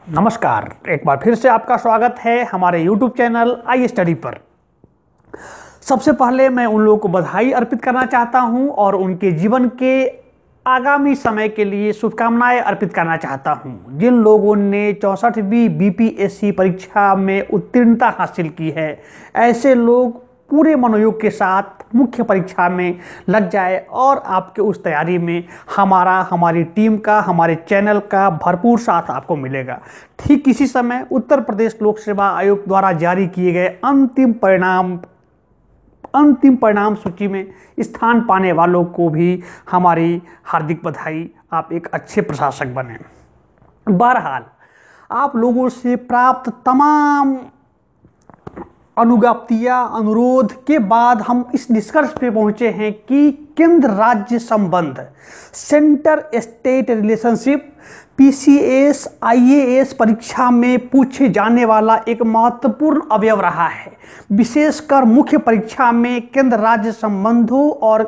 नमस्कार, एक बार फिर से आपका स्वागत है हमारे YouTube चैनल आई स्टडी पर। सबसे पहले मैं उन लोगों को बधाई अर्पित करना चाहता हूं और उनके जीवन के आगामी समय के लिए शुभकामनाएं अर्पित करना चाहता हूं। जिन लोगों ने 64वीं बीपीएससी परीक्षा में उत्तीर्णता हासिल की है, ऐसे लोग पूरे मनोयोग के साथ मुख्य परीक्षा में लग जाए और आपके उस तैयारी में हमारी टीम का, हमारे चैनल का भरपूर साथ आपको मिलेगा। ठीक इसी समय उत्तर प्रदेश लोक सेवा आयोग द्वारा जारी किए गए अंतिम परिणाम सूची में स्थान पाने वालों को भी हमारी हार्दिक बधाई। आप एक अच्छे प्रशासक बने। बहरहाल, आप लोगों से प्राप्त तमाम अनुरोध के बाद हम इस निष्कर्ष पे पहुंचे हैं कि केंद्र राज्य संबंध, centre state relationship, PCS IAS परीक्षा में पूछे जाने वाला एक महत्वपूर्ण अवयव रहा है। विशेषकर मुख्य परीक्षा में केंद्र राज्य संबंधों और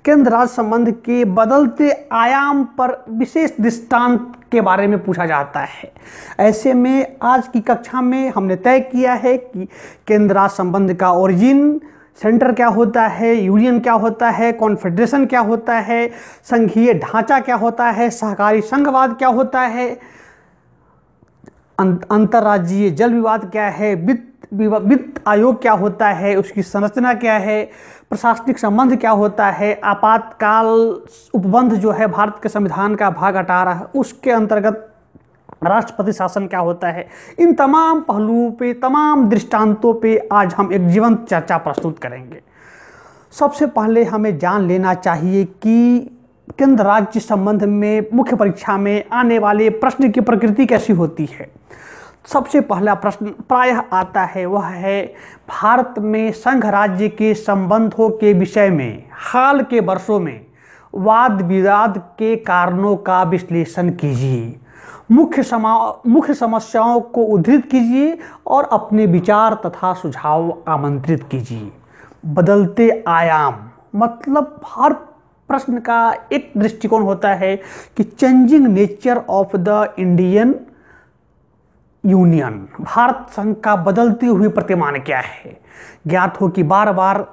केंद्र राज्य संबंध के बदलते आयाम पर विशेष दृष्टांत के बारे में पूछा जाता है। ऐसे में आज की कक्षा में हमने तय किया है कि केंद्र राज्य संबंध का ओरिजिन, सेंटर क्या होता है, यूनियन क्या होता है, कॉन्फेडरेशन क्या होता है, संघीय ढांचा क्या होता है, सहकारी संघवाद क्या होता है, अंतर्राज्यीय जल विवाद क्या है, वित्त आयोग क्या होता है, उसकी संरचना क्या है, प्रशासनिक संबंध क्या होता है, आपातकाल उपबंध जो है भारत के संविधान का भाग 18 उसके अंतर्गत राष्ट्रपति शासन क्या होता है। इन तमाम पहलुओं पे, तमाम दृष्टांतों पे आज हम एक जीवंत चर्चा प्रस्तुत करेंगे। सबसे पहले हमें जान लेना चाहिए कि केंद्र राज्य संबंध में मुख्य परीक्षा में आने वाले प्रश्न की प्रकृति कैसी होती है। सबसे पहला प्रश्न प्रायः आता है, वह है भारत में संघ राज्य के संबंधों के विषय में हाल के वर्षों में वाद विवाद के कारणों का विश्लेषण कीजिए, मुख्य समस्याओं को उद्धृत कीजिए और अपने विचार तथा सुझाव आमंत्रित कीजिए। बदलते आयाम मतलब हर प्रश्न का एक दृष्टिकोण होता है कि changing nature of the Indian union, Bharat संघ का बदलती हुई प्रतिमान क्या है। ज्ञात हो कि बार बार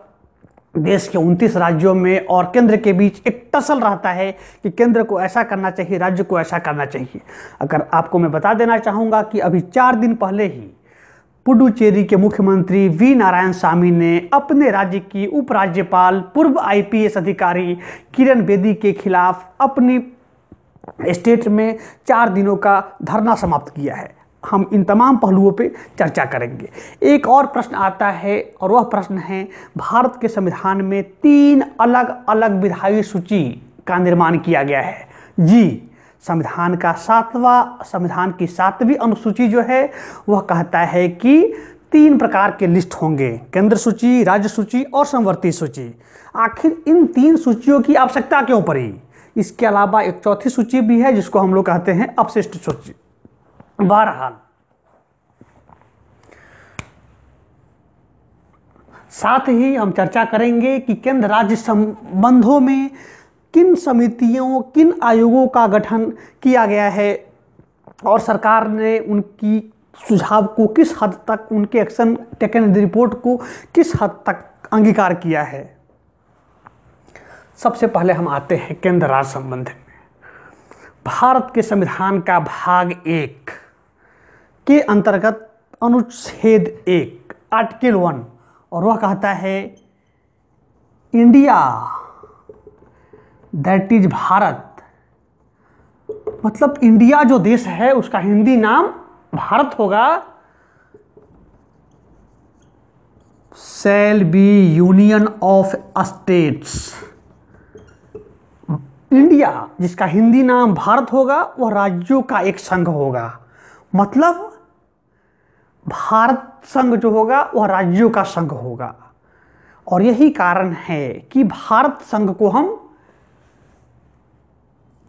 देश के 29 राज्यों में और केंद्र के बीच एक टसल रहता है कि केंद्र को ऐसा करना चाहिए, राज्य को ऐसा करना चाहिए। अगर आपको मैं बता देना चाहूँगा कि अभी 4 दिन पहले ही पुडुचेरी के मुख्यमंत्री वी नारायणसामी ने अपने राज्य की उपराज्यपाल पूर्व आईपीएस अधिकारी किरण बेदी के खिलाफ अपनी स्टेट में 4 दिनों का धरना समाप्त किया है। हम इन तमाम पहलुओं पे चर्चा करेंगे। एक और प्रश्न आता है और वह प्रश्न है, भारत के संविधान में 3 अलग अलग विधायी सूची का निर्माण किया गया है। जी, संविधान की 7वीं अनुसूची जो है वह कहता है कि 3 प्रकार के लिस्ट होंगे, केंद्र सूची, राज्य सूची और समवर्ती सूची। आखिर इन 3 सूचियों की आवश्यकता क्यों पड़ी? इसके अलावा एक चौथी सूची भी है जिसको हम लोग कहते हैं अपशिष्ट सूची। बहरहाल, साथ ही हम चर्चा करेंगे कि केंद्र राज्य संबंधों में किन समितियों, किन आयोगों का गठन किया गया है और सरकार ने उनकी सुझाव को किस हद तक, उनके एक्शन टेकन रिपोर्ट को किस हद तक अंगीकार किया है। सबसे पहले हम आते हैं केंद्र राज्य संबंध में। भारत के संविधान का भाग 1 के अंतर्गत अनुच्छेद 1 आर्टिकल 1 और वह कहता है, इंडिया दैट इज भारत, मतलब इंडिया जो देश है उसका हिंदी नाम भारत होगा, shall be union of states. India जिसका हिंदी नाम भारत होगा वह राज्यों का एक संघ होगा, मतलब भारत संघ जो होगा वह राज्यों का संघ होगा। और यही कारण है कि भारत संघ को हम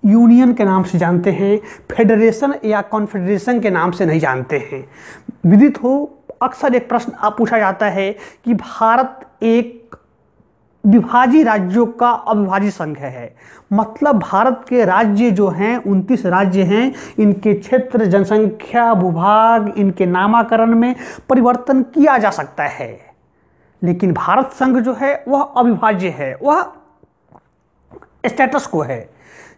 यूनियन के नाम से जानते हैं, फेडरेशन या कॉन्फेडरेशन के नाम से नहीं जानते हैं। विदित हो, अक्सर एक प्रश्न पूछा जाता है कि भारत एक विभाजी राज्यों का अविभाजित संघ है। मतलब भारत के राज्य जो हैं 29 राज्य हैं, इनके क्षेत्र, जनसंख्या, भूभाग, इनके नामाकरण में परिवर्तन किया जा सकता है, लेकिन भारत संघ जो है वह अविभाज्य है, वह स्टेटस को है।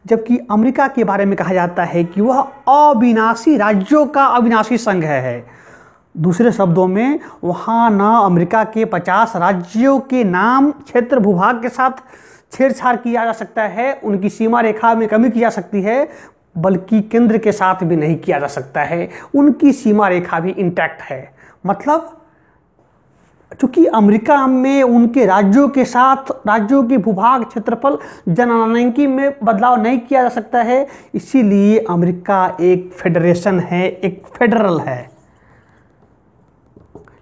जबकि अमेरिका के बारे में कहा जाता है कि वह अविनाशी राज्यों का अविनाशी संघ है। दूसरे शब्दों में वहाँ न अमेरिका के 50 राज्यों के नाम, क्षेत्र, भूभाग के साथ छेड़छाड़ किया जा सकता है, उनकी सीमा रेखा में कमी की जा सकती है, बल्कि केंद्र के साथ भी नहीं किया जा सकता है, उनकी सीमा रेखा भी इंटैक्ट है। मतलब चूंकि अमेरिका में उनके राज्यों के साथ राज्यों के भूभाग, क्षेत्रफल, जननांकी में बदलाव नहीं किया जा सकता है, इसीलिए अमेरिका एक फेडरेशन है, एक फेडरल है।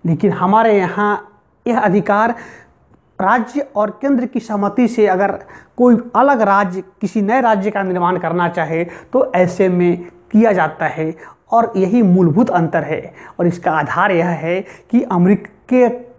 लेकिन हमारे यहाँ यह अधिकार राज्य और केंद्र की सहमति से अगर कोई अलग राज्य किसी नए राज्य का निर्माण करना चाहे तो ऐसे में किया जाता है, और यही मूलभूत अंतर है। और इसका आधार यह है कि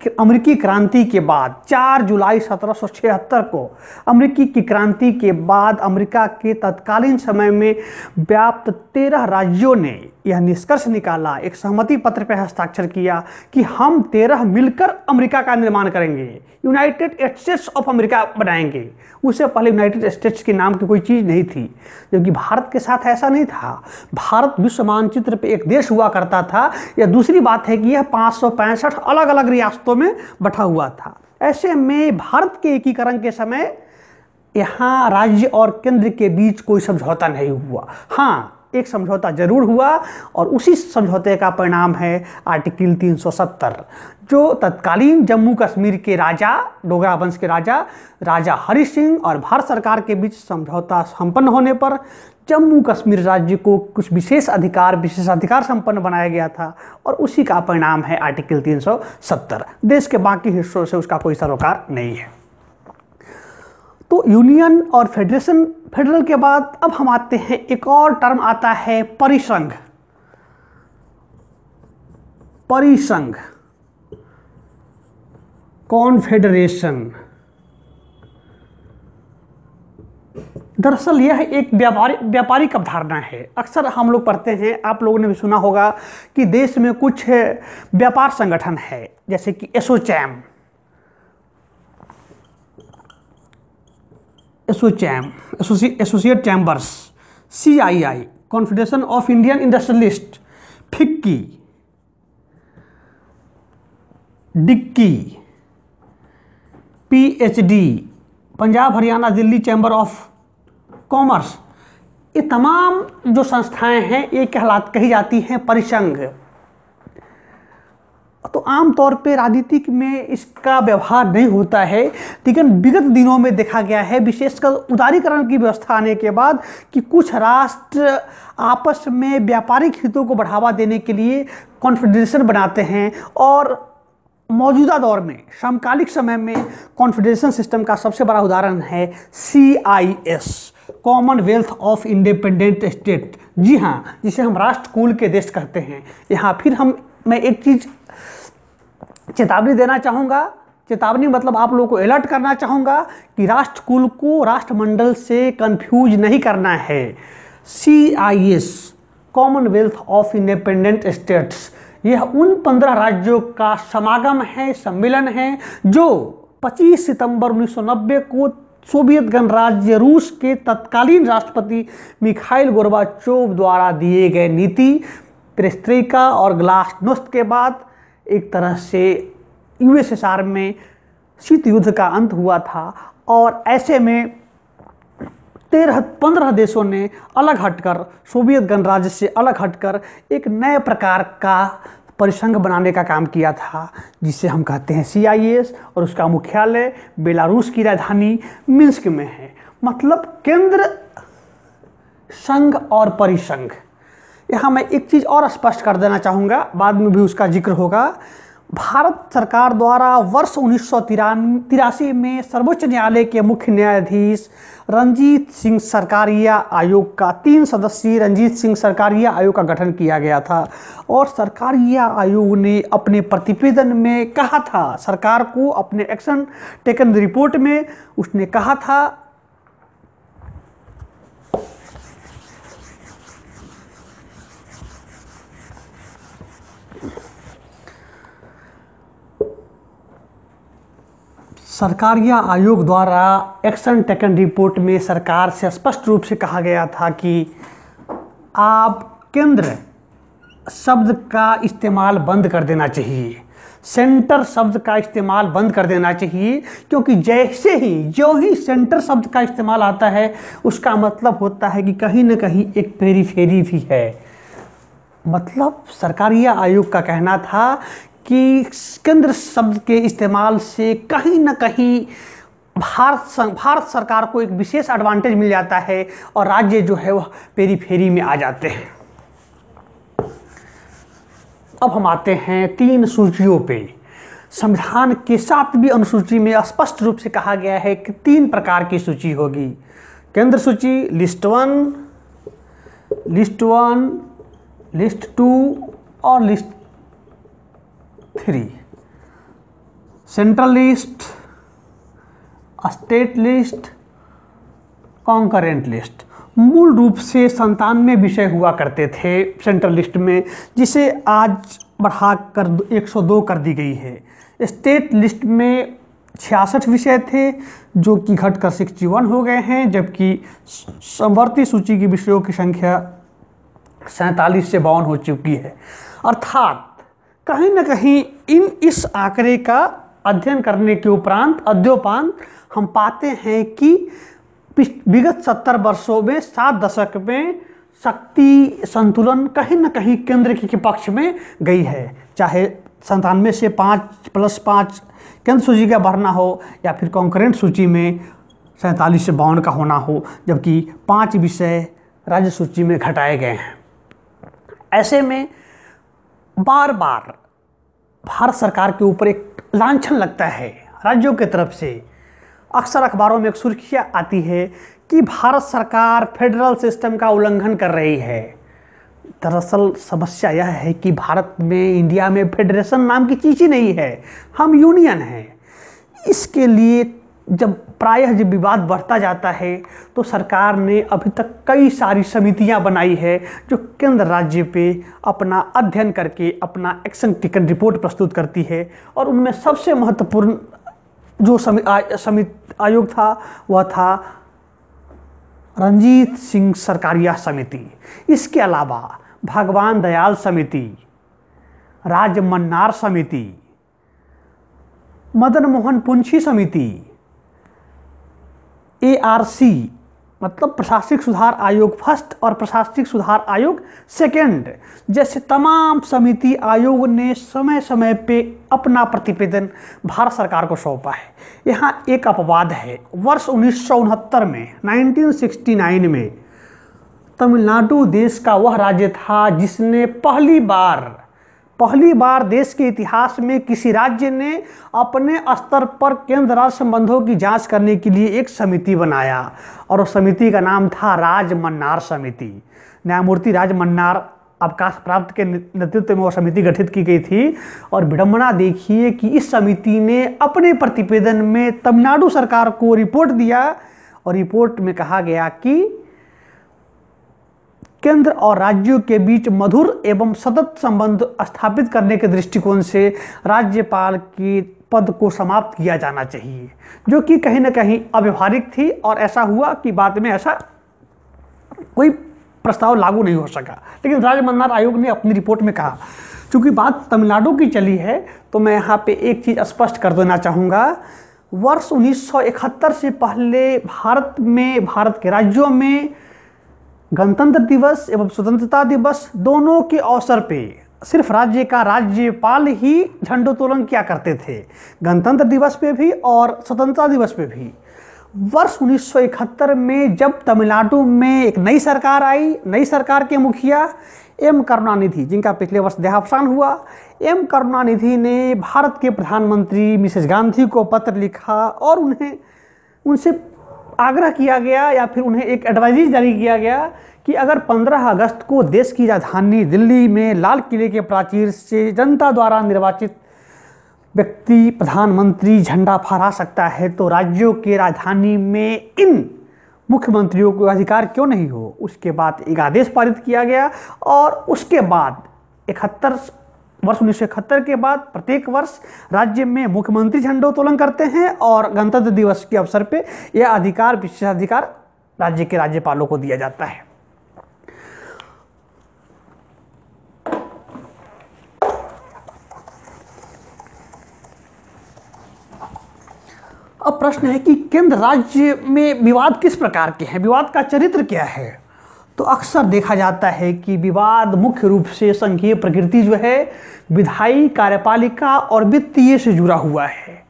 अमेरिकी क्रांति के बाद 4 जुलाई 1776 को अमेरिकी की क्रांति के बाद अमेरिका के तत्कालीन समय में व्याप्त 13 राज्यों ने यह निष्कर्ष निकाला, एक सहमति पत्र पर हस्ताक्षर किया कि हम 13 मिलकर अमेरिका का निर्माण करेंगे, यूनाइटेड स्टेट्स ऑफ अमेरिका बनाएंगे। उससे पहले यूनाइटेड स्टेट्स के नाम की कोई चीज़ नहीं थी, क्योंकि भारत के साथ ऐसा नहीं था। भारत विश्व मानचित्र पे एक देश हुआ करता था। यह दूसरी बात है कि यह 565 अलग अलग रियासतों में बंटा हुआ था। ऐसे में भारत के एकीकरण के समय यहाँ राज्य और केंद्र के बीच कोई समझौता नहीं हुआ। हाँ, एक समझौता जरूर हुआ, और उसी समझौते का परिणाम है आर्टिकल 370, जो तत्कालीन जम्मू कश्मीर के राजा, डोगरा वंश के राजा हरि सिंह और भारत सरकार के बीच समझौता संपन्न होने पर जम्मू कश्मीर राज्य को कुछ विशेषाधिकार संपन्न बनाया गया था, और उसी का परिणाम है आर्टिकल 370। देश के बाकी हिस्सों से उसका कोई सरोकार नहीं है। तो यूनियन और फेडरल के बाद अब हम आते हैं, एक और टर्म आता है परिसंघ। कॉन्फेडरेशन। दरअसल यह एक व्यापारिक अवधारणा है। अक्सर हम लोग पढ़ते हैं, आप लोगों ने भी सुना होगा कि देश में कुछ व्यापार संगठन है, जैसे कि ASSOCHAM, associate chambers, CII, confederation of Indian industrialist, FICCI, DICCI, PHD, Punjab Haryana Delhi chamber of commerce. ये तमाम जो संस्थाएं हैं ये कही जाती हैं परिसंघ। तो आमतौर पे राजनीतिक में इसका व्यवहार नहीं होता है, लेकिन विगत दिनों में देखा गया है, विशेषकर उदारीकरण की व्यवस्था आने के बाद, कि कुछ राष्ट्र आपस में व्यापारिक हितों को बढ़ावा देने के लिए कॉन्फेडरेशन बनाते हैं। और मौजूदा दौर में, समकालिक समय में, कॉन्फेडरेशन सिस्टम का सबसे बड़ा उदाहरण है CIS, Commonwealth of Independent State. जी हाँ, जिसे हम राष्ट्रकुल के देश कहते हैं। यहाँ फिर मैं एक चीज़ चेतावनी देना चाहूँगा, चेतावनी मतलब आप लोगों को अलर्ट करना चाहूँगा कि राष्ट्रकुल को राष्ट्रमंडल से कंफ्यूज नहीं करना है। CIS, Commonwealth of independent states, यह उन 15 राज्यों का समागम है, सम्मेलन है, जो 25 सितंबर 1990 को सोवियत गणराज्य रूस के तत्कालीन राष्ट्रपति मिखाइल गोर्बाचोव द्वारा दिए गए नीति पेरेस्ट्रोइका और ग्लासनोस्त के बाद एक तरह से USSR में शीत युद्ध का अंत हुआ था। और ऐसे में 15 देशों ने अलग हटकर, सोवियत गणराज्य से अलग हटकर, एक नए प्रकार का परिसंघ बनाने का काम किया था, जिसे हम कहते हैं CIS, और उसका मुख्यालय बेलारूस की राजधानी मिन्स्क में है। मतलब केंद्र, संघ और परिसंघ। यहाँ मैं एक चीज़ और स्पष्ट कर देना चाहूँगा, बाद में भी उसका जिक्र होगा। भारत सरकार द्वारा वर्ष 1983 में सर्वोच्च न्यायालय के मुख्य न्यायाधीश रंजीत सिंह सरकारिया आयोग का 3 सदस्यीय रंजीत सिंह सरकारिया आयोग का गठन किया गया था। और सरकारिया आयोग ने अपने प्रतिवेदन में कहा था, सरकार को अपने एक्शन टेकन रिपोर्ट में उसने कहा था सरकारिया आयोग द्वारा एक्शन टेकन रिपोर्ट में सरकार से स्पष्ट रूप से कहा गया था कि आप केंद्र शब्द का इस्तेमाल बंद कर देना चाहिए, सेंटर शब्द का इस्तेमाल बंद कर देना चाहिए, क्योंकि जो ही सेंटर शब्द का इस्तेमाल आता है उसका मतलब होता है कि कहीं ना कहीं एक पेरीफेरी भी है। मतलब सरकारिया आयोग का कहना था कि केंद्र शब्द के इस्तेमाल से कहीं ना कहीं भारत सरकार को एक विशेष एडवांटेज मिल जाता है और राज्य जो है वह पेरीफेरी में आ जाते हैं। अब हम आते हैं 3 सूचियों पे। संविधान के 7वीं अनुसूची में स्पष्ट रूप से कहा गया है कि 3 प्रकार की सूची होगी। केंद्र सूची लिस्ट 1, लिस्ट 2 और list 3। Central list, state list, concurrent list. मूल रूप से 97 विषय हुआ करते थे सेंट्रल लिस्ट में, जिसे आज बढ़ाकर 102 कर दी गई है। स्टेट लिस्ट में 66 विषय थे जो कि घटकर 61 हो गए हैं, जबकि समवर्ती सूची की विषयों की संख्या 47 से 52 हो चुकी है। अर्थात कहीं न कहीं इस आंकड़े का अध्ययन करने के अद्योपांत हम पाते हैं कि विगत 70 वर्षों में 7 दशक में शक्ति संतुलन कहीं न कहीं केंद्र के पक्ष में गई है। चाहे 97 से 5+5 केंद्र सूची का बढ़ना हो या फिर कॉन्करेंट सूची में 47 से 52 का होना हो, जबकि 5 विषय राज्य सूची में घटाए गए हैं। ऐसे में बार बार भारत सरकार के ऊपर एक लांछन लगता है राज्यों की तरफ से। अक्सर अखबारों में एक सुर्खियाँ आती है कि भारत सरकार फेडरल सिस्टम का उल्लंघन कर रही है। दरअसल समस्या यह है कि भारत में, इंडिया में फेडरेशन नाम की चीज़ ही नहीं है, हम यूनियन हैं। इसके लिए जब विवाद बढ़ता जाता है तो सरकार ने अभी तक कई सारी समितियां बनाई है जो केंद्र राज्य पे अपना अध्ययन करके अपना एक्शन टेकन रिपोर्ट प्रस्तुत करती है। और उनमें सबसे महत्वपूर्ण जो आयोग था वह था रंजीत सिंह सरकारिया समिति। इसके अलावा भगवान दयाल समिति, राजमन्नार समिति, मदन मोहन पुंछी समिति, ARC मतलब प्रशासनिक सुधार आयोग फर्स्ट और प्रशासनिक सुधार आयोग सेकंड जैसे तमाम समिति आयोग ने समय समय पे अपना प्रतिवेदन भारत सरकार को सौंपा है। यहाँ एक अपवाद है। वर्ष 1969 में 1969 में तमिलनाडु देश का वह राज्य था जिसने पहली बार देश के इतिहास में किसी राज्य ने अपने स्तर पर केंद्र राज्य संबंधों की जांच करने के लिए एक समिति बनाया और उस समिति का नाम था राजमन्नार समिति। न्यायमूर्ति राजमन्नार अवकाश प्राप्त के नेतृत्व में वह समिति गठित की गई थी। और विडंबना देखिए कि इस समिति ने अपने प्रतिवेदन में तमिलनाडु सरकार को रिपोर्ट दिया और रिपोर्ट में कहा गया कि केंद्र और राज्यों के बीच मधुर एवं सतत संबंध स्थापित करने के दृष्टिकोण से राज्यपाल के पद को समाप्त किया जाना चाहिए, जो कि कहीं ना कहीं अव्यवहारिक थी। और ऐसा हुआ कि बाद में ऐसा कोई प्रस्ताव लागू नहीं हो सका। लेकिन राजमन्नार आयोग ने अपनी रिपोर्ट में कहा, चूंकि बात तमिलनाडु की चली है तो मैं यहाँ पे एक चीज़ स्पष्ट कर देना चाहूँगा। वर्ष 1971 से पहले भारत के राज्यों में गणतंत्र दिवस एवं स्वतंत्रता दिवस दोनों के अवसर पे सिर्फ राज्य का राज्यपाल ही झंडोत्तोलन किया करते थे, गणतंत्र दिवस पे भी और स्वतंत्रता दिवस पे भी। वर्ष 1971 में जब तमिलनाडु में एक नई सरकार आई, नई सरकार के मुखिया एम करुणानिधि, जिनका पिछले वर्ष देहावसान हुआ, एम करुणानिधि ने भारत के प्रधानमंत्री मिसेस गांधी को पत्र लिखा और उनसे आग्रह किया गया या फिर उन्हें एक एडवाइजरी जारी किया गया कि अगर 15 अगस्त को देश की राजधानी दिल्ली में लाल किले के प्राचीर से जनता द्वारा निर्वाचित व्यक्ति प्रधानमंत्री झंडा फहरा सकता है तो राज्यों के राजधानी में इन मुख्यमंत्रियों को अधिकार क्यों नहीं हो। उसके बाद एक आदेश पारित किया गया और उसके बाद 1971 के बाद प्रत्येक वर्ष राज्य में मुख्यमंत्री झंडोत्तोलन करते हैं और गणतंत्र दिवस के अवसर पे यह अधिकार, विशेषाधिकार राज्य के राज्यपालों को दिया जाता है। अब प्रश्न है कि केंद्र राज्य में विवाद किस प्रकार के हैं, विवाद का चरित्र क्या है। तो अक्सर देखा जाता है कि विवाद मुख्य रूप से संघीय प्रकृति जो है विधायी, कार्यपालिका और वित्तीय से जुड़ा हुआ है।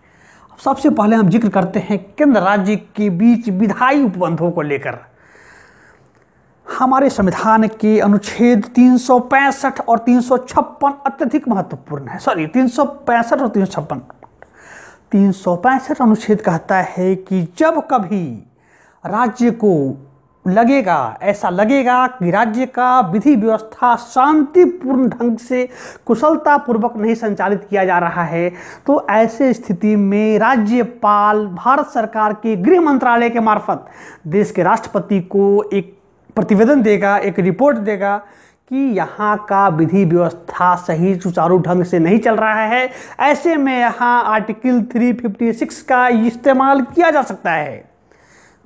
सबसे पहले हम जिक्र करते हैं केंद्र राज्य के बीच विधायी उपबंधों को लेकर। हमारे संविधान के अनुच्छेद 365 और 356 अत्यधिक महत्वपूर्ण है। 365 और 356। 365 अनुच्छेद कहता है कि जब कभी राज्य को ऐसा लगेगा कि राज्य का विधि व्यवस्था शांतिपूर्ण ढंग से कुशलतापूर्वक नहीं संचालित किया जा रहा है तो ऐसे स्थिति में राज्यपाल भारत सरकार के गृह मंत्रालय के मार्फत देश के राष्ट्रपति को एक प्रतिवेदन देगा, एक रिपोर्ट देगा कि यहाँ का विधि व्यवस्था सही सुचारू ढंग से नहीं चल रहा है। ऐसे में यहाँ आर्टिकल 356 का इस्तेमाल किया जा सकता है।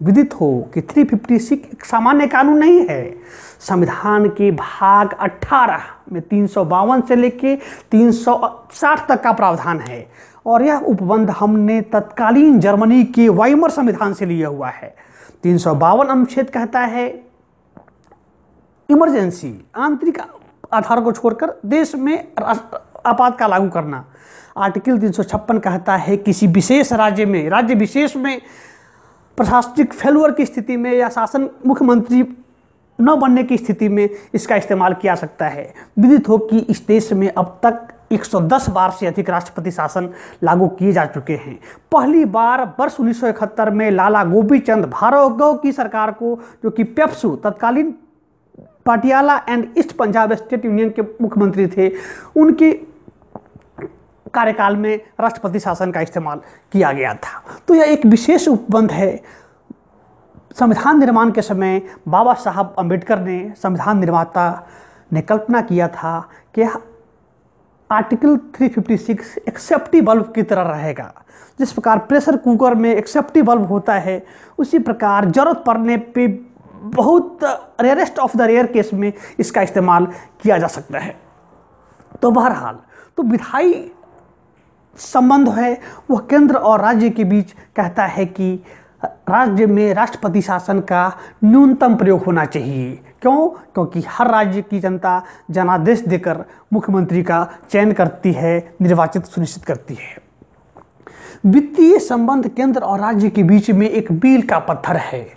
विदित हो कि 356 एक सामान्य कानून नहीं है। संविधान के भाग 18 में 352 से लेकर 360 तक का प्रावधान है और यह उपबंध हमने तत्कालीन जर्मनी के वाइमर संविधान से लिया हुआ है। 352 अनुच्छेद कहता है इमरजेंसी, आंतरिक आधार को छोड़कर देश में आपातकाल लागू करना। आर्टिकल 356 कहता है किसी विशेष राज्य विशेष में प्रशासनिक फेलुअर की स्थिति में या शासन मुख्यमंत्री न बनने की स्थिति में इसका इस्तेमाल किया सकता है। विदित हो कि इस देश में अब तक 110 बार से अधिक राष्ट्रपति शासन लागू किए जा चुके हैं। पहली बार वर्ष 1971 में लाला गोपीचंद भार्गव की सरकार को, जो कि पेप्सू तत्कालीन Patiala and east Punjab state union के मुख्यमंत्री थे, उनके कार्यकाल में राष्ट्रपति शासन का इस्तेमाल किया गया था। तो यह एक विशेष उपबंध है। संविधान निर्माण के समय बाबा साहब अम्बेडकर ने, संविधान निर्माता ने कल्पना किया था कि आर्टिकल 356 एक सेफ्टी बल्ब की तरह रहेगा। जिस प्रकार प्रेशर कुकर में एक सेफ्टी बल्ब होता है, उसी प्रकार जरूरत पड़ने पे बहुत rarest of the rare case में इसका इस्तेमाल किया जा सकता है। तो बहरहाल तो विधायी संबंध है वह केंद्र और राज्य के बीच कहता है कि राज्य में राष्ट्रपति शासन का न्यूनतम प्रयोग होना चाहिए। क्यों? क्योंकि हर राज्य की जनता जनादेश देकर मुख्यमंत्री का चयन करती है, निर्वाचित सुनिश्चित करती है। वित्तीय संबंध केंद्र और राज्य के बीच में एक मील का पत्थर है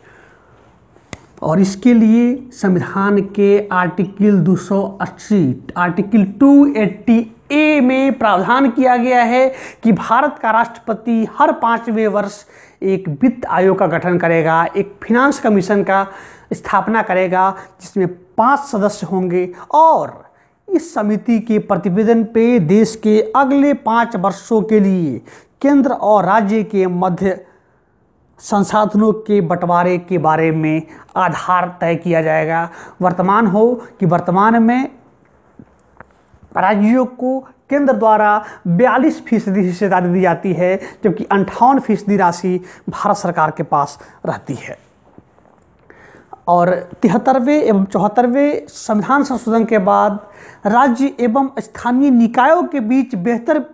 और इसके लिए संविधान के आर्टिकल 280, आर्टिकल 280A में प्रावधान किया गया है कि भारत का राष्ट्रपति हर 5वें वर्ष एक वित्त आयोग का गठन करेगा, एक फिनांस कमीशन का स्थापना करेगा जिसमें 5 सदस्य होंगे और इस समिति के प्रतिवेदन पे देश के अगले 5 वर्षों के लिए केंद्र और राज्य के मध्य संसाधनों के बंटवारे के बारे में आधार तय किया जाएगा। वर्तमान में राज्यों को केंद्र द्वारा 42% हिस्सेदारी दी जाती है, जबकि 58% राशि भारत सरकार के पास रहती है। और 73वें एवं 74वें संविधान संशोधन के बाद राज्य एवं स्थानीय निकायों के बीच बेहतर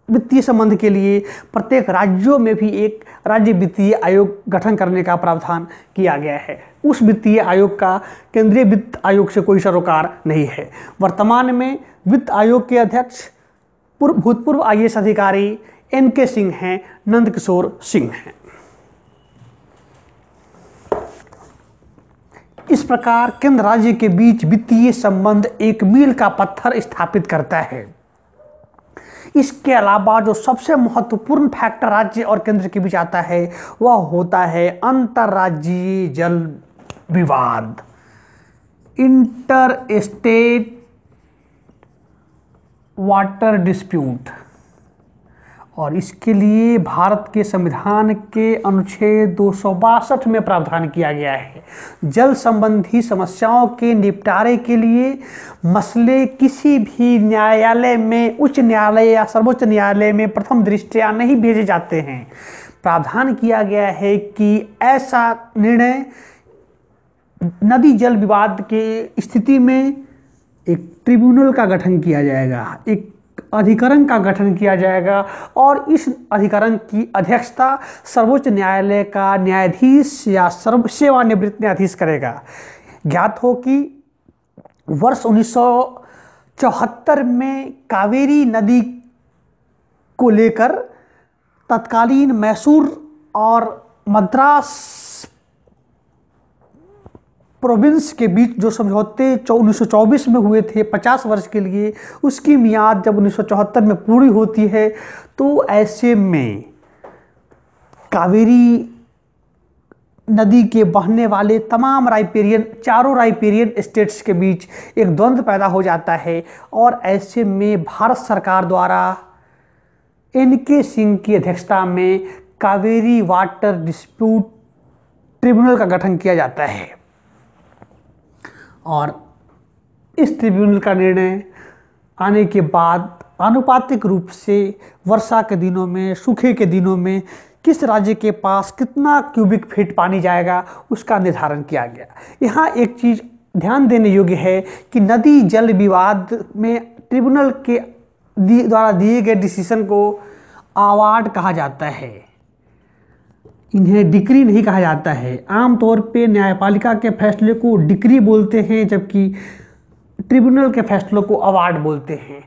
वित्तीय संबंध के लिए प्रत्येक राज्यों में भी एक राज्य वित्तीय आयोग गठन करने का प्रावधान किया गया है। उस वित्तीय आयोग का केंद्रीय वित्त आयोग से कोई सरोकार नहीं है। वर्तमान में वित्त आयोग के अध्यक्ष भूतपूर्व IAS अधिकारी NK सिंह हैं, नंदकिशोर सिंह हैं। इस प्रकार केंद्र राज्य के बीच वित्तीय संबंध एक मील का पत्थर स्थापित करता है। इसके अलावा जो सबसे महत्वपूर्ण फैक्टर राज्य और केंद्र के बीच आता है वह होता है अंतर्राज्यीय जल विवाद, इंटर स्टेट वाटर डिस्प्यूट। और इसके लिए भारत के संविधान के अनुच्छेद 262 में प्रावधान किया गया है। जल संबंधी समस्याओं के निपटारे के लिए मसले किसी भी न्यायालय में, उच्च न्यायालय या सर्वोच्च न्यायालय में प्रथम दृष्टया नहीं भेजे जाते हैं। प्रावधान किया गया है कि ऐसा निर्णय नदी जल विवाद के स्थिति में एक ट्रिब्यूनल का गठन किया जाएगा, एक अधिकरण का गठन किया जाएगा और इस अधिकरण की अध्यक्षता सर्वोच्च न्यायालय का न्यायाधीश या सेवानिवृत्त न्यायाधीश करेगा। ज्ञात हो कि वर्ष 1974 में कावेरी नदी को लेकर तत्कालीन मैसूर और मद्रास प्रोविंस के बीच जो समझौते 1924 में हुए थे 50 वर्ष के लिए, उसकी मियाद जब 1974 में पूरी होती है तो ऐसे में कावेरी नदी के बहने वाले तमाम चारों राइपेरियन स्टेट्स के बीच एक द्वंद्व पैदा हो जाता है। और ऐसे में भारत सरकार द्वारा NK सिंह की अध्यक्षता में कावेरी वाटर डिस्प्यूट ट्रिब्यूनल का गठन किया जाता है और इस ट्रिब्यूनल का निर्णय आने के बाद आनुपातिक रूप से वर्षा के दिनों में, सूखे के दिनों में किस राज्य के पास कितना क्यूबिक फीट पानी जाएगा उसका निर्धारण किया गया। यहाँ एक चीज़ ध्यान देने योग्य है कि नदी जल विवाद में ट्रिब्यूनल के द्वारा दिए गए डिसीजन को अवार्ड कहा जाता है, इन्हें डिक्री नहीं कहा जाता है। आमतौर पे न्यायपालिका के फैसले को डिक्री बोलते हैं जबकि ट्रिब्यूनल के फैसलों को अवार्ड बोलते हैं।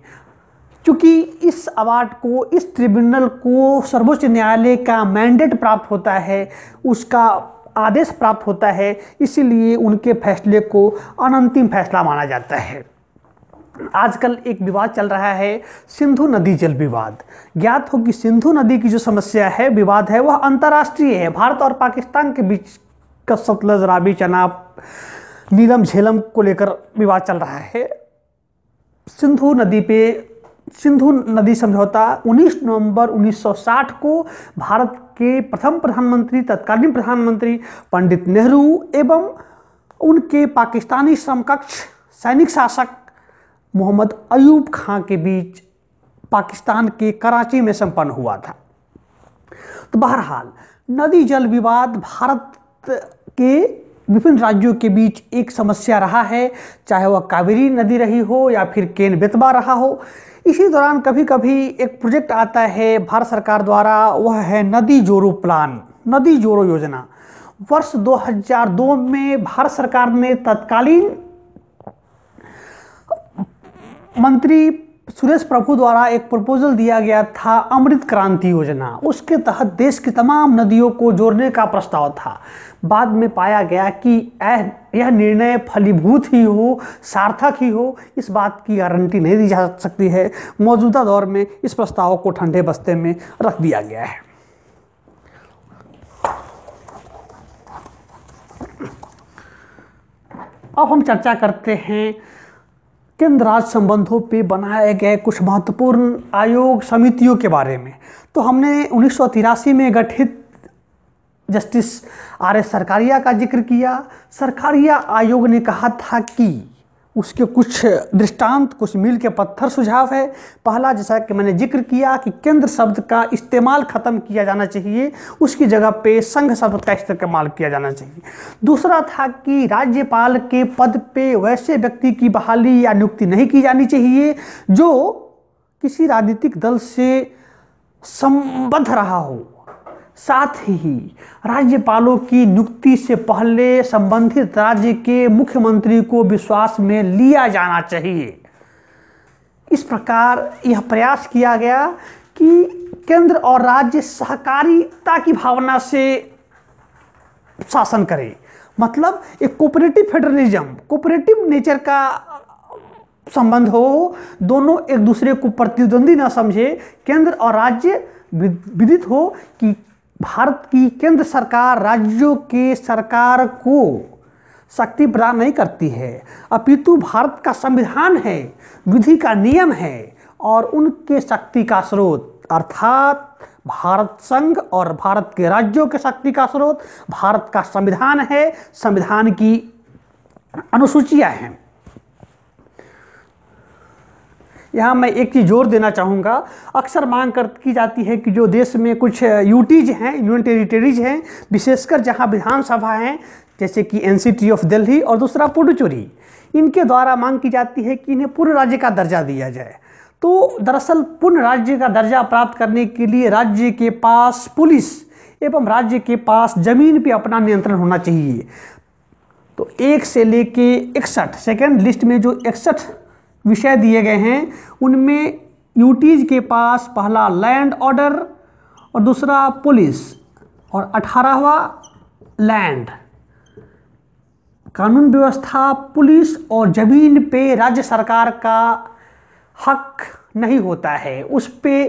क्योंकि इस अवार्ड को, इस ट्रिब्यूनल को सर्वोच्च न्यायालय का मैंडेट प्राप्त होता है, उसका आदेश प्राप्त होता है, इसीलिए उनके फैसले को अनंतिम फैसला माना जाता है। आजकल एक विवाद चल रहा है, सिंधु नदी जल विवाद। ज्ञात हो कि सिंधु नदी की जो समस्या है, विवाद है, वह अंतर्राष्ट्रीय है। भारत और पाकिस्तान के बीच का सतलज, रावी, चनाब, नीलम झेलम को लेकर विवाद चल रहा है। सिंधु नदी समझौता 19 नवंबर 1960 को भारत के प्रथम प्रधानमंत्री, तत्कालीन प्रधानमंत्री पंडित नेहरू एवं उनके पाकिस्तानी समकक्ष सैनिक शासक मोहम्मद अयूब खां के बीच पाकिस्तान के कराची में संपन्न हुआ था। तो बहरहाल नदी जल विवाद भारत के विभिन्न राज्यों के बीच एक समस्या रहा है, चाहे वह कावेरी नदी रही हो या फिर केन बेतवा रहा हो। इसी दौरान कभी कभी एक प्रोजेक्ट आता है भारत सरकार द्वारा, वह है नदी जोड़ो प्लान, नदी जोड़ो योजना। वर्ष 2002 में भारत सरकार ने तत्कालीन मंत्री सुरेश प्रभु द्वारा एक प्रपोजल दिया गया था, अमृत क्रांति योजना। उसके तहत देश की तमाम नदियों को जोड़ने का प्रस्ताव था। बाद में पाया गया कि यह निर्णय फलीभूत ही हो, सार्थक ही हो, इस बात की गारंटी नहीं दी जा सकती है। मौजूदा दौर में इस प्रस्ताव को ठंडे बस्ते में रख दिया गया है। अब हम चर्चा करते हैं केंद्र राज्य संबंधों पे बनाए गए कुछ महत्वपूर्ण आयोग समितियों के बारे में। तो हमने 1983 में गठित जस्टिस RS सरकारिया का जिक्र किया। सरकारिया आयोग ने कहा था कि उसके कुछ दृष्टांत, कुछ मील के पत्थर सुझाव है। पहला, जैसा कि मैंने जिक्र किया कि केंद्र शब्द का इस्तेमाल खत्म किया जाना चाहिए, उसकी जगह पे संघ शब्द का इस्तेमाल किया जाना चाहिए। दूसरा था कि राज्यपाल के पद पे वैसे व्यक्ति की बहाली या नियुक्ति नहीं की जानी चाहिए जो किसी राजनीतिक दल से संबद्ध रहा हो। साथ ही राज्यपालों की नियुक्ति से पहले संबंधित राज्य के मुख्यमंत्री को विश्वास में लिया जाना चाहिए। इस प्रकार यह प्रयास किया गया कि केंद्र और राज्य सहकारिता की भावना से शासन करे। मतलब एक कोऑपरेटिव फेडरलिज्म, कोऑपरेटिव नेचर का संबंध हो, दोनों एक दूसरे को प्रतिद्वंदी न समझे, केंद्र और राज्य विदित हो कि भारत की केंद्र सरकार राज्यों के सरकार को शक्ति प्रदान नहीं करती है, अपितु भारत का संविधान है, विधि का नियम है और उनके शक्ति का स्रोत अर्थात भारत संघ और भारत के राज्यों के शक्ति का स्रोत भारत का संविधान है, संविधान की अनुसूचियां हैं। यहाँ मैं एक चीज़ जोर देना चाहूँगा, अक्सर मांग की जाती है कि जो देश में कुछ यूटीज हैं, यूनियन टेरिटरीज हैं, विशेषकर जहाँ विधानसभा हैं जैसे कि एनसीटी ऑफ दिल्ली और दूसरा पुडुचेरी, इनके द्वारा मांग की जाती है कि इन्हें पूर्ण राज्य का दर्जा दिया जाए। तो दरअसल पूर्ण राज्य का दर्जा प्राप्त करने के लिए राज्य के पास पुलिस एवं राज्य के पास जमीन पे अपना नियंत्रण होना चाहिए। तो 1 से लेके 61 सेकेंड लिस्ट में जो 61 विषय दिए गए हैं, उनमें यूटीज के पास पहला लैंड ऑर्डर और दूसरा पुलिस और 18वां लैंड, कानून व्यवस्था, पुलिस और जमीन पे राज्य सरकार का हक नहीं होता है, उस पे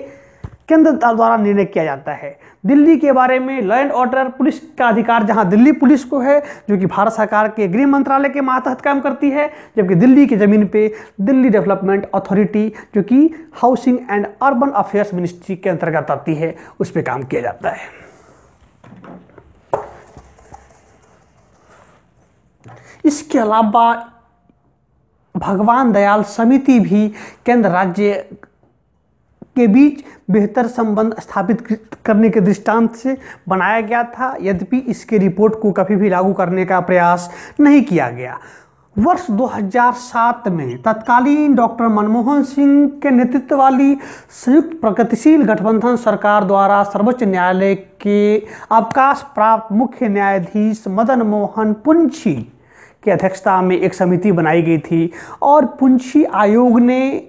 केंद्र द्वारा निर्णय किया जाता है। दिल्ली के बारे में लैंड ऑर्डर, पुलिस का अधिकार जहां दिल्ली पुलिस को है, जो कि भारत सरकार के गृह मंत्रालय के मातहत काम करती है, जबकि दिल्ली की ज़मीन पे दिल्ली डेवलपमेंट अथॉरिटी, जो कि housing and urban affairs ministry के अंतर्गत आती है, उस पर काम किया जाता है। इसके अलावा भगवान दयाल समिति भी केंद्र राज्य के बीच बेहतर संबंध स्थापित करने के दृष्टांत से बनाया गया था, यद्यपि इसके रिपोर्ट को कभी भी लागू करने का प्रयास नहीं किया गया। वर्ष 2007 में तत्कालीन डॉक्टर मनमोहन सिंह के नेतृत्व वाली संयुक्त प्रगतिशील गठबंधन सरकार द्वारा सर्वोच्च न्यायालय के अवकाश प्राप्त मुख्य न्यायाधीश मदन मोहन पुंछी की अध्यक्षता में एक समिति बनाई गई थी और पुंछी आयोग ने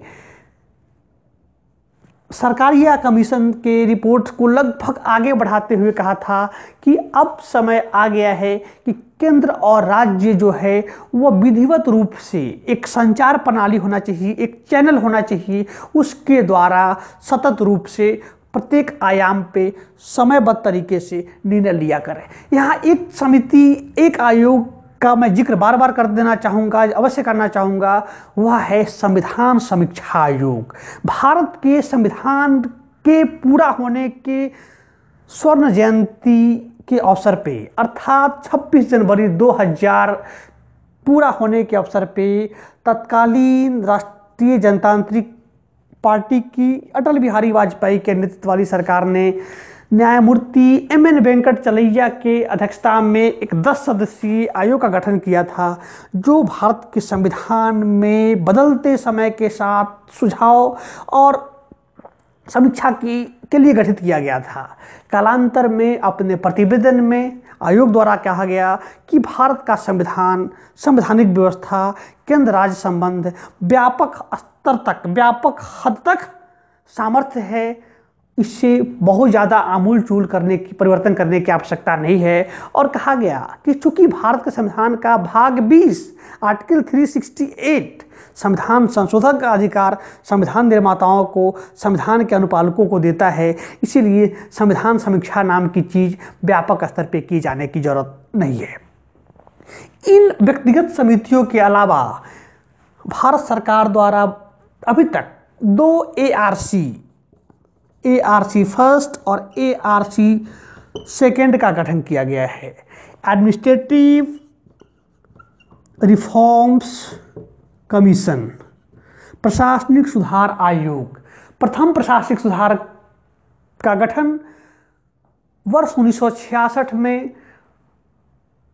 सरकारी या कमीशन के रिपोर्ट को लगभग आगे बढ़ाते हुए कहा था कि अब समय आ गया है कि केंद्र और राज्य जो है वह विधिवत रूप से एक संचार प्रणाली होना चाहिए, एक चैनल होना चाहिए, उसके द्वारा सतत रूप से प्रत्येक आयाम पे समयबद्ध तरीके से निर्णय लिया करें। यहाँ एक समिति, एक आयोग का मैं जिक्र बार बार कर देना चाहूँगा, अवश्य करना चाहूँगा, वह है संविधान समीक्षा आयोग। भारत के संविधान के पूरा होने के स्वर्ण जयंती के अवसर पे अर्थात 26 जनवरी 2000 पूरा होने के अवसर पे तत्कालीन राष्ट्रीय जनतांत्रिक पार्टी की अटल बिहारी वाजपेयी के नेतृत्व वाली सरकार ने न्यायमूर्ति MN वेंकट चलैया के अध्यक्षता में एक 10 सदस्यीय आयोग का गठन किया था, जो भारत के संविधान में बदलते समय के साथ सुझाव और समीक्षा के लिए गठित किया गया था। कालांतर में अपने प्रतिवेदन में आयोग द्वारा कहा गया कि भारत का संविधान, संवैधानिक व्यवस्था, केंद्र राज्य संबंध व्यापक स्तर तक, व्यापक हद तक सामर्थ्य है, इससे बहुत ज़्यादा आमूल चूल करने की, परिवर्तन करने की आवश्यकता नहीं है। और कहा गया कि चूंकि भारत के संविधान का भाग 20 आर्टिकल 368 संविधान संशोधन का अधिकार संविधान निर्माताओं को, संविधान के अनुपालकों को देता है, इसीलिए संविधान समीक्षा नाम की चीज़ व्यापक स्तर पर की जाने की जरूरत नहीं है। इन व्यक्तिगत समितियों के अलावा भारत सरकार द्वारा अभी तक 2 ARC फर्स्ट और ARC सेकेंड का गठन किया गया है। एडमिनिस्ट्रेटिव रिफॉर्म्स कमीशन, प्रशासनिक सुधार आयोग। प्रथम प्रशासनिक सुधार का गठन वर्ष 1966 में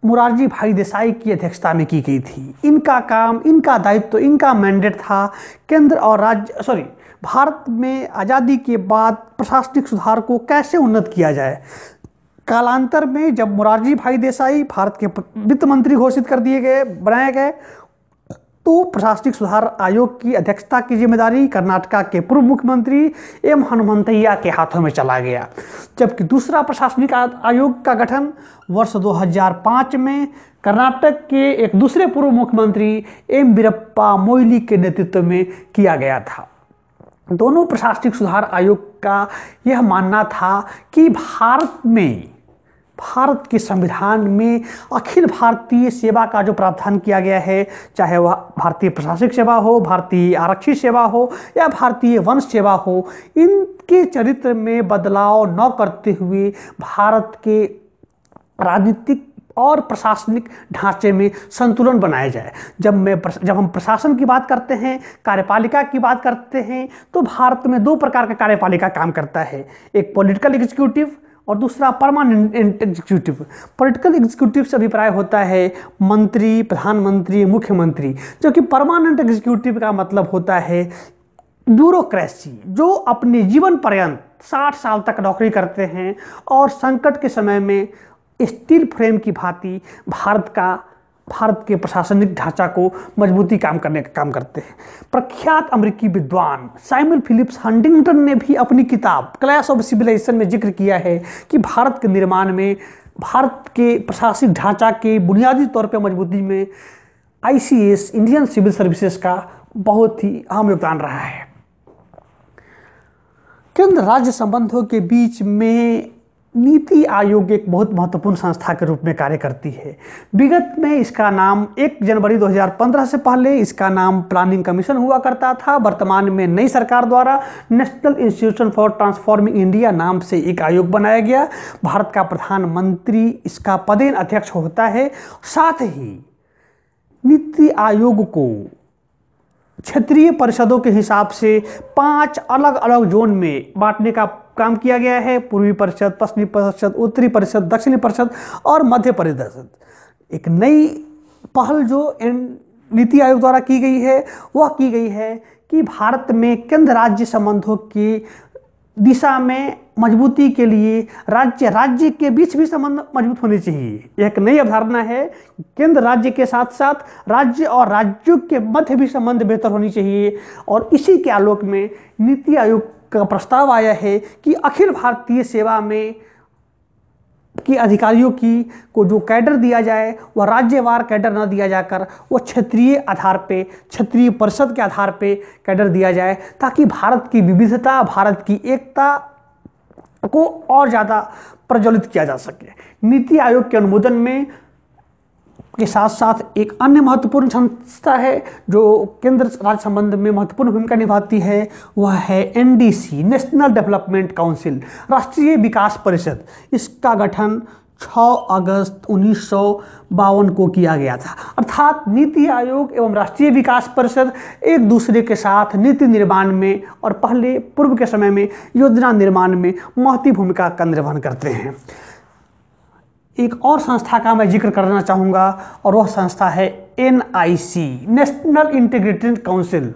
मोरारजी भाई देसाई की अध्यक्षता में की गई थी। इनका काम, इनका दायित्व, इनका मैंडेट था केंद्र और राज्य भारत में आज़ादी के बाद प्रशासनिक सुधार को कैसे उन्नत किया जाए। कालांतर में जब मोरारजी भाई देसाई भारत के वित्त मंत्री घोषित कर दिए गए, बनाए गए, तो प्रशासनिक सुधार आयोग की अध्यक्षता की जिम्मेदारी कर्नाटका के पूर्व मुख्यमंत्री एम हनुमंतैया के हाथों में चला गया, जबकि दूसरा प्रशासनिक आयोग का गठन वर्ष 2005 में कर्नाटक के एक दूसरे पूर्व मुख्यमंत्री एम वीरप्पा मोइली के नेतृत्व में किया गया था। दोनों प्रशासनिक सुधार आयोग का यह मानना था कि भारत के संविधान में अखिल भारतीय सेवा का जो प्रावधान किया गया है, चाहे वह भारतीय प्रशासनिक सेवा हो, भारतीय आरक्षी सेवा हो या भारतीय वन सेवा हो, इनके चरित्र में बदलाव न करते हुए भारत के राजनीतिक और प्रशासनिक ढांचे में संतुलन बनाया जाए। जब हम प्रशासन की बात करते हैं, कार्यपालिका की बात करते हैं, तो भारत में दो प्रकार का कार्यपालिका काम करता है, एक पॉलिटिकल एग्जीक्यूटिव और दूसरा परमानेंट एग्जीक्यूटिव। पॉलिटिकल एग्जीक्यूटिव से अभिप्राय होता है मंत्री, प्रधानमंत्री, मुख्यमंत्री, जबकि परमानेंट एग्जीक्यूटिव का मतलब होता है ब्यूरोक्रेसी, जो अपने जीवन पर्यंत 60 साल तक नौकरी करते हैं और संकट के समय में स्टील फ्रेम की भांति भारत के प्रशासनिक ढांचा को मजबूती काम करने का काम करते हैं। प्रख्यात अमेरिकी विद्वान साइमन फिलिप्स हंटिंगटन ने भी अपनी किताब क्लैश ऑफ सिविलाइजेशन में जिक्र किया है कि भारत के निर्माण में, भारत के प्रशासनिक ढांचा के बुनियादी तौर पर मजबूती में ICS इंडियन सिविल सर्विसेज का बहुत ही अहम योगदान रहा है। केंद्र राज्य संबंधों के बीच में नीति आयोग एक बहुत महत्वपूर्ण संस्था के रूप में कार्य करती है। विगत में इसका नाम 1 जनवरी 2015 से पहले इसका नाम प्लानिंग कमीशन हुआ करता था। वर्तमान में नई सरकार द्वारा national institution for transforming India नाम से एक आयोग बनाया गया। भारत का प्रधानमंत्री इसका पदेन अध्यक्ष होता है। साथ ही नीति आयोग को क्षेत्रीय परिषदों के हिसाब से 5 अलग अलग जोन में बांटने का काम किया गया है। पूर्वी परिषद, पश्चिमी परिषद, उत्तरी परिषद, दक्षिणी परिषद और मध्य परिषद। एक नई पहल जो नीति आयोग द्वारा की गई है वह की गई है कि भारत में केंद्र राज्य संबंधों की दिशा में मजबूती के लिए राज्य के बीच भी संबंध मजबूत होने चाहिए। एक नई अवधारणा है, केंद्र राज्य के साथ साथ राज्य और राज्यों के मध्य भी संबंध बेहतर होनी चाहिए। और इसी के आलोक में नीति आयोग का प्रस्ताव आया है कि अखिल भारतीय सेवा में कि अधिकारियों को जो कैडर दिया जाए वह राज्यवार कैडर न दिया जाकर वो क्षेत्रीय आधार पे, क्षेत्रीय परिषद के आधार पे कैडर दिया जाए, ताकि भारत की विविधता, भारत की एकता को और ज़्यादा प्रज्वलित किया जा सके। नीति आयोग के अनुमोदन में के साथ साथ एक अन्य महत्वपूर्ण संस्था है जो केंद्र राज्य संबंध में महत्वपूर्ण भूमिका निभाती है, वह है NDC, नेशनल डेवलपमेंट काउंसिल, राष्ट्रीय विकास परिषद। इसका गठन 6 अगस्त 1952 को किया गया था। अर्थात नीति आयोग एवं राष्ट्रीय विकास परिषद एक दूसरे के साथ नीति निर्माण में और पूर्व के समय में योजना निर्माण में महत्वपूर्ण भूमिका का निर्वहन करते हैं। एक और संस्था का मैं जिक्र करना चाहूँगा और वह संस्था है NIC, नेशनल इंटीग्रेटेड काउंसिल।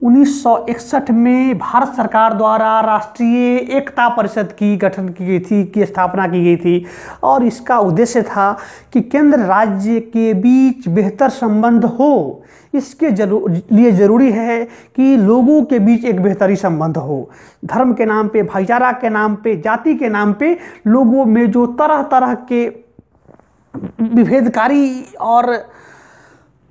1961 में भारत सरकार द्वारा राष्ट्रीय एकता परिषद की स्थापना की गई थी और इसका उद्देश्य था कि केंद्र राज्य के बीच बेहतर संबंध हो। इसके लिए ज़रूरी है कि लोगों के बीच एक बेहतरी संबंध हो। धर्म के नाम पे, भाईचारा के नाम पे, जाति के नाम पे लोगों में जो तरह तरह के विभेदकारी और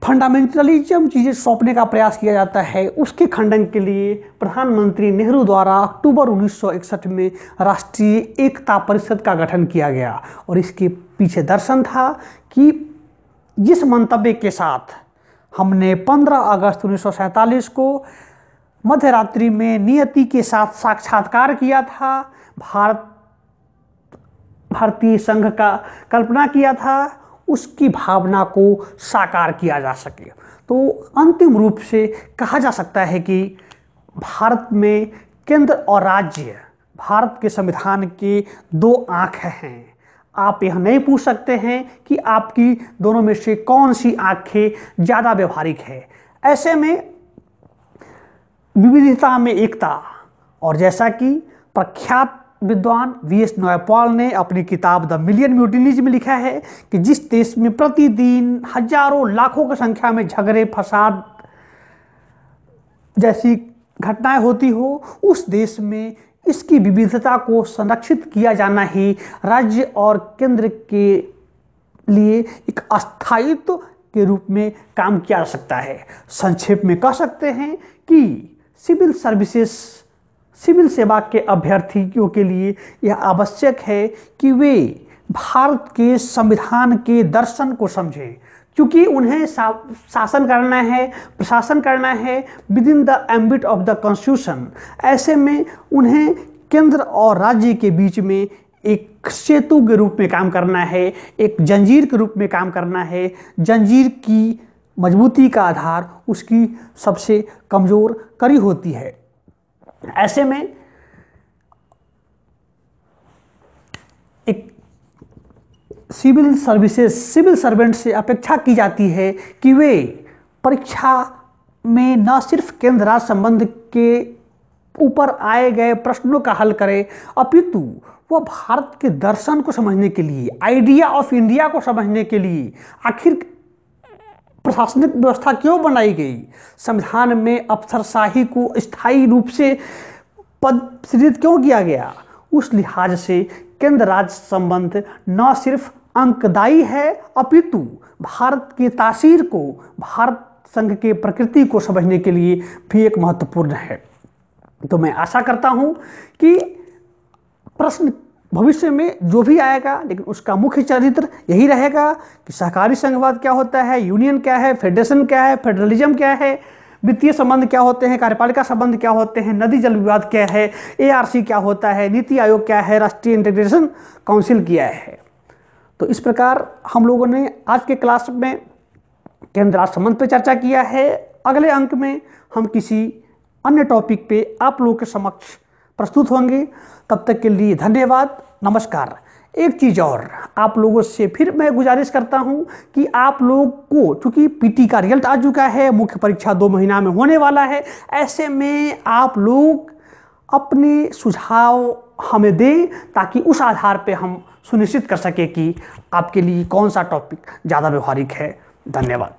फंडामेंटलिज्म चीज़ें सौंपने का प्रयास किया जाता है, उसके खंडन के लिए प्रधानमंत्री नेहरू द्वारा अक्टूबर 1961 में राष्ट्रीय एकता परिषद का गठन किया गया। और इसके पीछे दर्शन था कि जिस मंतव्य के साथ हमने 15 अगस्त 1947 को मध्य रात्रि में नियति के साथ साक्षात्कार किया था, भारतीय संघ का कल्पना किया था, उसकी भावना को साकार किया जा सके। तो अंतिम रूप से कहा जा सकता है कि भारत में केंद्र और राज्य भारत के संविधान के 2 आँखें हैं। आप यह नहीं पूछ सकते हैं कि आपकी दोनों में से कौन सी आँखें ज़्यादा व्यवहारिक है। ऐसे में विविधता में एकता, और जैसा कि प्रख्यात विद्वान वीएस नायपॉल ने अपनी किताब द मिलियन म्यूटिनीज में लिखा है कि जिस देश में प्रतिदिन हजारों लाखों की संख्या में झगड़े फसाद जैसी घटनाएं होती हो, उस देश में इसकी विविधता को संरक्षित किया जाना ही राज्य और केंद्र के लिए एक अस्थायित्व के रूप में काम किया जा सकता है। संक्षेप में कह सकते हैं कि सिविल सेवा के अभ्यर्थियों के लिए यह आवश्यक है कि वे भारत के संविधान के दर्शन को समझें, क्योंकि उन्हें शासन करना है, प्रशासन करना है with in the ambit of the constitution. ऐसे में उन्हें केंद्र और राज्य के बीच में एक सेतु के रूप में काम करना है, एक जंजीर के रूप में काम करना है। जंजीर की मजबूती का आधार उसकी सबसे कमज़ोर कड़ी होती है। ऐसे में एक सिविल सर्वेंट से अपेक्षा की जाती है कि वे परीक्षा में न सिर्फ केंद्र राज्य संबंध के ऊपर आए गए प्रश्नों का हल करें, अपितु वह भारत के दर्शन को समझने के लिए, आइडिया ऑफ इंडिया को समझने के लिए, आखिर प्रशासनिक व्यवस्था क्यों बनाई गई, संविधान में अफसरशाही को स्थायी रूप से पद सृजित क्यों किया गया, उस लिहाज से केंद्र राज्य संबंध न सिर्फ अंकदायी है अपितु भारत की तासीर को, भारत संघ के प्रकृति को समझने के लिए भी एक महत्वपूर्ण है। तो मैं आशा करता हूं कि प्रश्न भविष्य में जो भी आएगा, लेकिन उसका मुख्य चरित्र यही रहेगा कि सहकारी संघवाद क्या होता है, यूनियन क्या है, फेडरेशन क्या है, फेडरलिज्म क्या है, वित्तीय संबंध क्या होते हैं, कार्यपालिका संबंध क्या होते हैं, नदी जल विवाद क्या है, एआरसी क्या होता है, नीति आयोग क्या है, राष्ट्रीय इंटीग्रेशन काउंसिल क्या है। तो इस प्रकार हम लोगों ने आज के क्लास में केंद्र राज्य संबंध पर चर्चा किया है। अगले अंक में हम किसी अन्य टॉपिक पे आप लोगों के समक्ष प्रस्तुत होंगे। तब तक के लिए धन्यवाद, नमस्कार। एक चीज़ और आप लोगों से फिर मैं गुजारिश करता हूं कि आप लोग को, चूंकि पीटी का रिजल्ट आ चुका है, मुख्य परीक्षा 2 महीना में होने वाला है, ऐसे में आप लोग अपने सुझाव हमें दें ताकि उस आधार पे हम सुनिश्चित कर सकें कि आपके लिए कौन सा टॉपिक ज़्यादा व्यवहारिक है। धन्यवाद।